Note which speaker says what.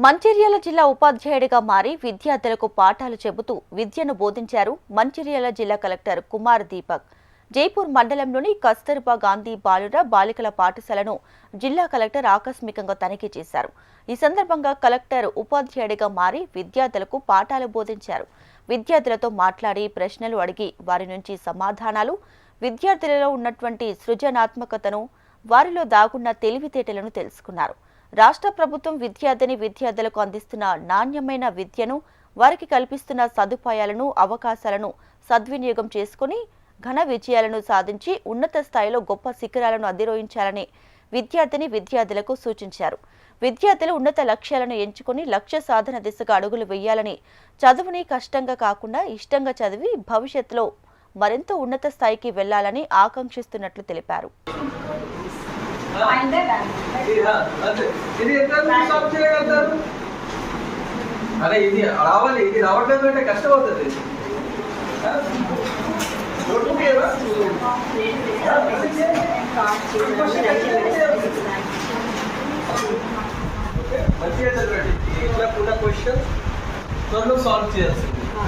Speaker 1: మంచిర్యాల జిల్లా ఉపాధ్యాయుడిగా మారి విద్యార్థులకు పాఠాలు చెబుతూ విద్యను బోధించారు మంచిర్యాల జిల్లా కలెక్టర్ కుమార్ దీపక్. జైపూర్ మండలంలోని కస్తూర్బా గాంధీ బాలుర బాలికల పాఠశాలను జిల్లా కలెక్టర్ ఆకస్మికంగా తనిఖీ చేశారు. ఈ సందర్భంగా కలెక్టర్ ఉపాధ్యాయుడిగా మారి విద్యార్థులకు పాఠాలు బోధించారు. విద్యార్థులతో మాట్లాడి ప్రశ్నలు అడిగి వారి నుంచి సమాధానాలు, విద్యార్థులలో ఉన్నటువంటి సృజనాత్మకతను, వారిలో దాగున్న తెలివితేటలను తెలుసుకున్నారు. రాష్ట్ర ప్రభుత్వం విద్యార్థులకు అందిస్తున్న నాణ్యమైన విద్యను, వారికి కల్పిస్తున్న సదుపాయాలను, అవకాశాలను సద్వినియోగం చేసుకుని ఘన విజయాలను సాధించి ఉన్నత స్థాయిలో గొప్ప శిఖరాలను అధిరోహించాలని విద్యార్థులకు సూచించారు. విద్యార్థులు ఉన్నత లక్ష్యాలను ఎంచుకుని లక్ష్య సాధన దిశగా అడుగులు వేయాలని, చదువుని కష్టంగా కాకుండా ఇష్టంగా చదివి భవిష్యత్తులో మరింత ఉన్నత స్థాయికి వెళ్లాలని ఆకాంక్షిస్తున్నట్లు తెలిపారు.
Speaker 2: అరే ఇది రావాలి, ఇది రావట్లేదు అంటే కష్టం అవుతుంది. మంచిగా చదవండి. ఇట్లా కూడా క్వశ్చన్ త్వరలో సాల్వ్ చేయాల్సింది.